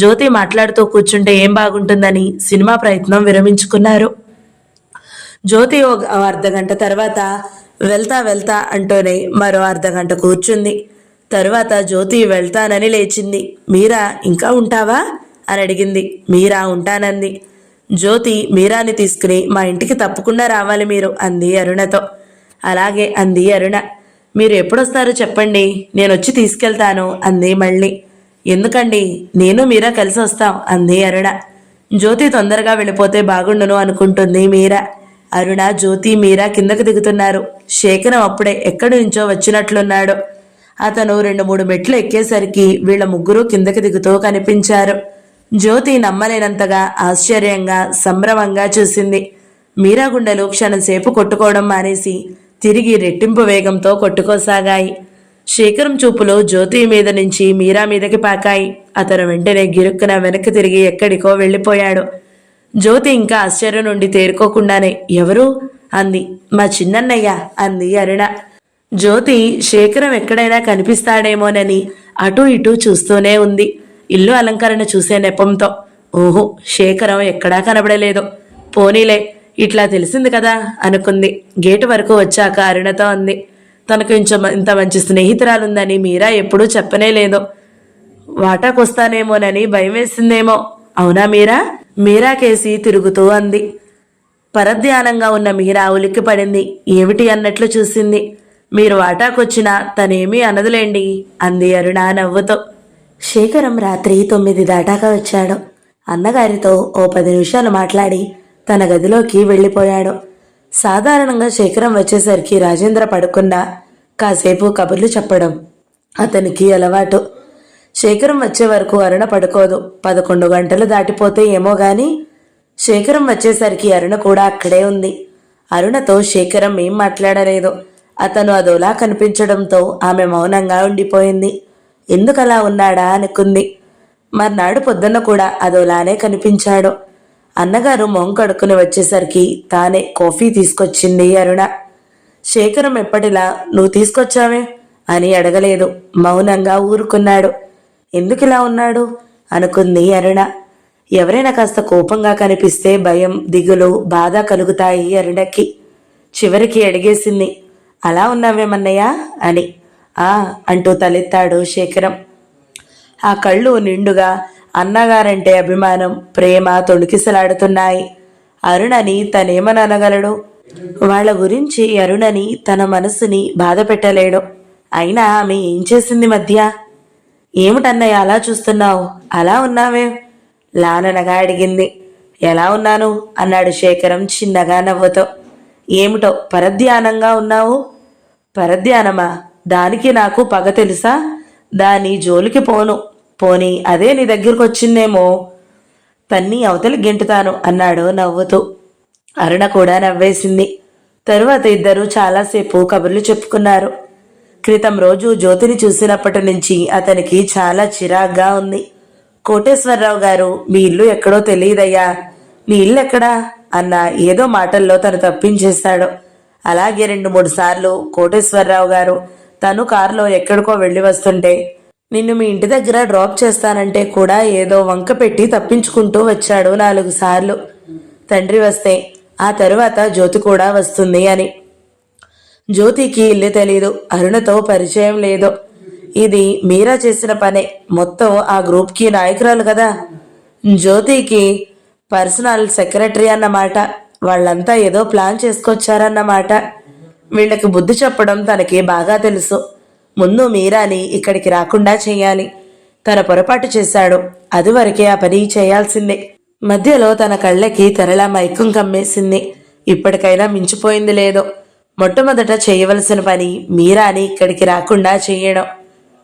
జ్యోతి మాట్లాడుతూ కూర్చుంటే ఏం బాగుంటుందని సినిమా ప్రయత్నం విరమించుకున్నారు. జ్యోతి ఒక అర్ధగంట తర్వాత వెళ్తా వెళ్తా అంటూనే మరో అర్ధగంట కూర్చుంది. తరువాత జ్యోతి వెళ్తానని లేచింది. మీరా, ఇంకా ఉంటావా అని అడిగింది. మీరా ఉంటానంది. జ్యోతి మీరాని తీసుకుని మా ఇంటికి తప్పకుండా రావాలి మీరు అంది అరుణతో. అలాగే అంది అరుణ. మీరు ఎప్పుడొస్తారో చెప్పండి, నేను వచ్చి తీసుకెళ్తాను అంది మళ్ళీ. ఎందుకండి, నేను మీరా కలిసి వస్తాం అంది అరుణ. జ్యోతి తొందరగా వెళ్ళిపోతే బాగుండును అనుకుంటుంది మీరా. అరుణ, జ్యోతి, మీరా కిందకు దిగుతున్నారు. శేఖరం అప్పుడే ఎక్కడి నుంచో వచ్చినట్లున్నాడు. అతను 2-3 మెట్లు ఎక్కేసరికి వీళ్ళ ముగ్గురు కిందకి దిగుతూ కనిపించారు. జ్యోతి నమ్మలేనంతగా ఆశ్చర్యంగా సంభ్రమంగా చూసింది. మీరా గుండెలు క్షణంసేపు కొట్టుకోవడం మానేసి తిరిగి రెట్టింపు వేగంతో కొట్టుకోసాగాయి. శేఖరం చూపులు జ్యోతి మీద నుంచి మీరా మీదకి పాకాయి. అతను వెంటనే గిరుక్కున వెనక్కి తిరిగి ఎక్కడికో వెళ్ళిపోయాడు. జ్యోతి ఇంకా ఆశ్చర్యం నుండి తేరుకోకుండానే ఎవరు అంది. మా చిన్నన్నయ్య అంది అరుణ. జ్యోతి శేఖరం ఎక్కడైనా కనిపిస్తాడేమోనని అటూ ఇటూ చూస్తూనే ఉంది. ఇల్లు అలంకరణ చూసే నెపంతో. ఓహో, శేఖరం ఎక్కడా కనబడలేదు. పోనీలే, ఇట్లా తెలిసింది కదా అనుకుంది. గేటు వరకు వచ్చాక అరుణతో అంది. తనకు ఇంత మంచి స్నేహితురాలుందని మీరా ఎప్పుడూ చెప్పనే లేదు. వాటాకొస్తానేమోనని భయం వేసిందేమో. అవునా మీరా? మీరా కేసి తిరుగుతూ అంది. పరధ్యానంగా ఉన్న మీరా ఉలిక్కి పడింది. ఏమిటి అన్నట్లు చూసింది. మీరు వాటాకొచ్చినా తనేమీ అనదులేండి అంది అరుణ నవ్వుతో. శేఖరం రాత్రి 9 దాటాక వచ్చాడు. అన్నగారితో ఓ 10 నిమిషాలు మాట్లాడి తన గదిలోకి వెళ్ళిపోయాడు. సాధారణంగా శేఖరం వచ్చేసరికి రాజేంద్ర పడుకున్నా కాసేపు కబుర్లు చెప్పడం అతనికి అలవాటు. శేఖరం వచ్చే వరకు అరుణ పడుకోదు. 11 గంటలు దాటిపోతే ఏమో గాని శేఖరం వచ్చేసరికి అరుణ కూడా అక్కడే ఉంది. అరుణతో శేఖరం ఏం మాట్లాడలేదు. అతను అదోలా కనిపించడంతో ఆమె మౌనంగా ఉండిపోయింది. ఎందుకలా ఉన్నాడా అనుకుంది. మర్నాడు పొద్దున్న కూడా అదోలానే కనిపించాడు. అన్నగారు మొహం కడుక్కుని వచ్చేసరికి తానే కాఫీ తీసుకొచ్చింది అరుణ. శేఖరం ఎప్పటిలా నువ్వు తీసుకొచ్చావే అని అడగలేదు. మౌనంగా ఊరుకున్నాడు. ఎందుకిలా ఉన్నాడు అనుకుంది అరుణ. ఎవరైనా కాస్త కోపంగా కనిపిస్తే భయం, దిగులు, బాధ కలుగుతాయి అరుణకి. చివరికి అడిగేసింది, అలా ఉన్నావేమన్నయ్యా అని. అంటూ తలెత్తాడు శేఖరం. ఆ కళ్ళు నిండుగా అన్నగారంటే అభిమానం, ప్రేమ తొణికిసలాడుతున్నాయి. అరుణని తనేమని అనగలడు? వాళ్ళ గురించి అరుణని తన మనసుని బాధ పెట్టలేడు. అయినా ఆమె ఏం చేసింది మధ్య? ఏమిటన్నయ్య అలా చూస్తున్నావు? అలా ఉన్నావే లాననగా అడిగింది. ఎలా ఉన్నాను అన్నాడు శేఖరం చిన్నగా నవ్వుతో. ఏమిటో పరధ్యానంగా ఉన్నావు. పరధ్యానమా? దానికి నాకు పగ తెలుసా? దాని జోలికి పోను. పోనీ అదే నీ దగ్గరకు వచ్చిందేమో తన్ని అవతలి గెంటుతాను అన్నాడు నవ్వుతూ. అరుణ కూడా నవ్వేసింది. తరువాత ఇద్దరూ చాలాసేపు కబుర్లు చెప్పుకున్నారు. క్రితం రోజు జ్యోతిని చూసినప్పటి నుంచి అతనికి చాలా చిరాగ్గా ఉంది. కోటేశ్వరరావు గారు, మీ ఇల్లు ఎక్కడో తెలియదయ్యా. నీ ఇల్లు ఎక్కడా అన్న ఏదో మాటల్లో తను తప్పించేశాడు. అలాగే 2-3 సార్లు కోటేశ్వరరావు గారు తను కారులో ఎక్కడికో వెళ్ళి వస్తుంటే నిన్ను మీ ఇంటి దగ్గర డ్రాప్ చేస్తానంటే కూడా ఏదో వంక పెట్టి తప్పించుకుంటూ వచ్చాడు 4 సార్లు. తండ్రి వస్తే ఆ తరువాత జ్యోతి కూడా వస్తుంది అని. జ్యోతికి ఇల్లు తెలీదు, అరుణతో పరిచయం లేదు. ఇది మీరా చేసిన పనే. మొత్తం ఆ గ్రూప్కి నాయకురాలు కదా. జ్యోతికి పర్సనల్ సెక్రటరీ అన్నమాట. వాళ్ళంతా ఏదో ప్లాన్ చేసుకొచ్చారన్నమాట. వీళ్ళకి బుద్ధి చెప్పడం తనకి బాగా తెలుసు. ముందు మీరాని ఇక్కడికి రాకుండా చేయాలి. తన పొరపాటు చేశాడు, అది వరకే ఆ పని చేయాల్సిందే. మధ్యలో తన కళ్ళకి తెరలా మైకం కమ్మేసింది. ఇప్పటికైనా మించిపోయింది లేదో. మొట్టమొదట చేయవలసిన పని మీరాని ఇక్కడికి రాకుండా చేయడం.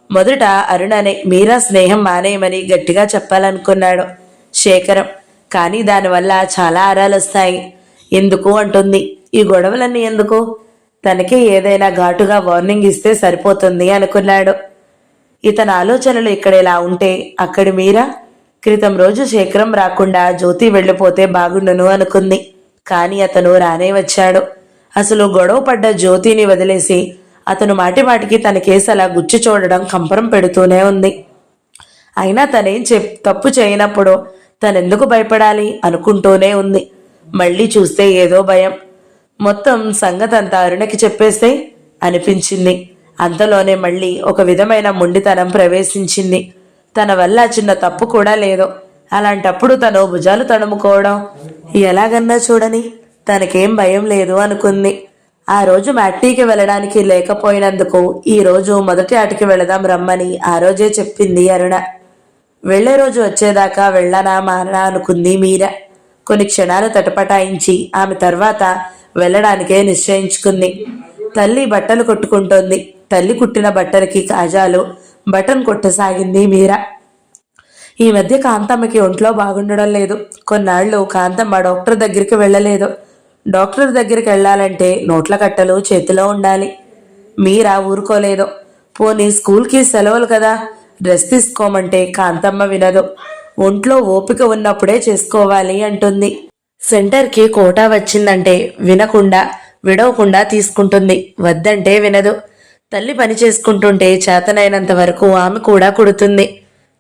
మొదట అరుణనే మీరా స్నేహం మానేయమని గట్టిగా చెప్పాలనుకున్నాడు శేఖరం. కానీ దానివల్ల చాలా ఆరాలొస్తాయి. ఎందుకు అంటుంది, ఈ గొడవలన్నీ ఎందుకు? తనకే ఏదైనా ఘాటుగా వార్నింగ్ ఇస్తే సరిపోతుంది అనుకున్నాడు. ఇతని ఆలోచనలు ఇక్కడ ఇలా ఉంటే అక్కడి మీరా? క్రితం రోజు శేఖరం రాకుండా జ్యోతి వెళ్ళిపోతే బాగుండును అనుకుంది. కానీ అతను రానే వచ్చాడు. అసలు గొడవ పడ్డ జ్యోతిని వదిలేసి అతను మాటిమాటికి తన కేసు అలా గుచ్చి చూడడం కంపరం పెడుతూనే ఉంది. అయినా తనేం తప్పు చేయనప్పుడు తనెందుకు భయపడాలి అనుకుంటూనే ఉంది. మళ్ళీ చూస్తే ఏదో భయం. మొత్తం సంగతంతా అరుణకి చెప్పేస్తే అనిపించింది. అంతలోనే మళ్ళీ ఒక విధమైన మొండితనం ప్రవేశించింది. తన వల్ల చిన్న తప్పు కూడా లేదు. అలాంటప్పుడు తను భుజాలు తడుముకోవడం ఎలాగన్నా చూడని. తనకేం భయం లేదు అనుకుంది. ఆ రోజు మ్యాట్నీకి వెళ్ళడానికి లేకపోయినందుకు ఈ రోజు మొదటి ఆటకి వెళదాం రమ్మని ఆ రోజే చెప్పింది అరుణ. వెళ్లే రోజు వచ్చేదాకా వెళ్ళనా మానా అనుకుంది మీరా. కొన్ని క్షణాలు తటపటాయించి ఆమె తర్వాత వెళ్ళడానికే నిశ్చయించుకుంది. తల్లి బట్టలు కొట్టుకుంటోంది. తల్లి కుట్టిన బట్టలకి కాజాలు బటన్ కొట్టసాగింది మీరా. ఈ మధ్య కాంతమ్మకి ఒంట్లో బాగుండడం లేదు. కొన్నాళ్ళు కాంతమ్మ డాక్టర్ దగ్గరికి వెళ్ళలేదు. డాక్టర్ దగ్గరికి వెళ్ళాలంటే నోట్ల కట్టలు చేతిలో ఉండాలి. మీరా ఊరుకోలేదు. పోనీ స్కూల్కి సెలవులు కదా, డ్రెస్ తీసుకోమంటే కాంతమ్మ వినదు. ఒంట్లో ఓపిక ఉన్నప్పుడే చేసుకోవాలి అంటుంది. సెంటర్కి కోటా వచ్చిందంటే వినకుండా విడవకుండా తీసుకుంటుంది. వద్దంటే వినదు. తల్లి పని చేసుకుంటుంటే చేతనైనంత వరకు ఆమె కూడా కుడుతుంది.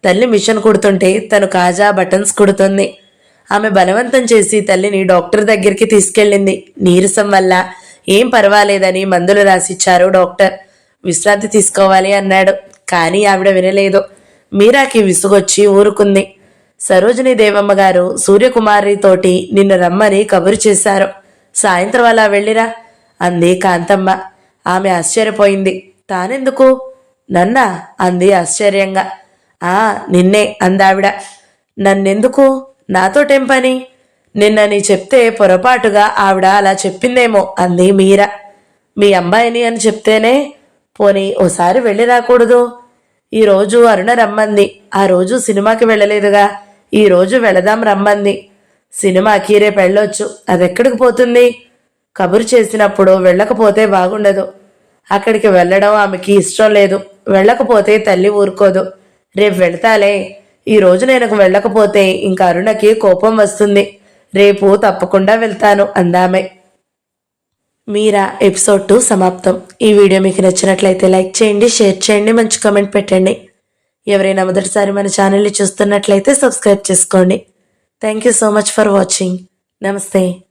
తల్లి మిషన్ కుడుతుంటే తను కాజా బటన్స్ కుడుతుంది. ఆమె బలవంతం చేసి తల్లిని డాక్టర్ దగ్గరికి తీసుకెళ్ళింది. నీరసం వల్ల ఏం పర్వాలేదని మందులు రాసిచ్చారు డాక్టర్. విశ్రాంతి తీసుకోవాలి అన్నాడు. కానీ ఆవిడ వినలేదు. మీరాకి విసుగొచ్చి ఊరుకుంది. సరోజిని దేవమ్మ గారు సూర్యకుమారితోటి నిన్ను రమ్మని కబురు చేశారు. సాయంత్రం అలా వెళ్ళిరా అంది కాంతమ్మ. ఆమె ఆశ్చర్యపోయింది. తానెందుకు? నన్నా అంది ఆశ్చర్యంగా. నిన్నే అందావిడ. నన్నెందుకు? నాతోటేం పని? నిన్నని చెప్తే పొరపాటుగా ఆవిడ అలా చెప్పిందేమో అంది మీరా. మీ అమ్మాయిని అని చెప్తేనే పోనీ ఓసారి వెళ్ళి రాకూడదు? ఈరోజు అరుణ రమ్మంది. ఆ రోజు సినిమాకి వెళ్ళలేదుగా, ఈరోజు వెళదాం రమ్మంది. సినిమాకి రేపు వెళ్ళొచ్చు. అదెక్కడికి పోతుంది? కబురు చేసినప్పుడు వెళ్ళకపోతే బాగుండదు. అక్కడికి వెళ్ళడం ఆమెకి ఇష్టం లేదు. వెళ్ళకపోతే తల్లి ఊరుకోదు. రేపు వెళ్తాలే. ఈరోజు నేను వెళ్ళకపోతే ఇంకా అరుణకి కోపం వస్తుంది. రేపు తప్పకుండా వెళ్తాను అందామె. మీరా ఎపిసోడ్ 2 సమాప్తం. ఈ వీడియో మీకు నచ్చినట్లయితే లైక్ చేయండి, షేర్ చేయండి, మంచి కామెంట్ పెట్టండి. ఎవరైనా మొదటిసారి మన ఛానల్ని చూస్తున్నట్లయితే సబ్స్క్రైబ్ చేసుకోండి. Thank you so much for watching. నమస్తే.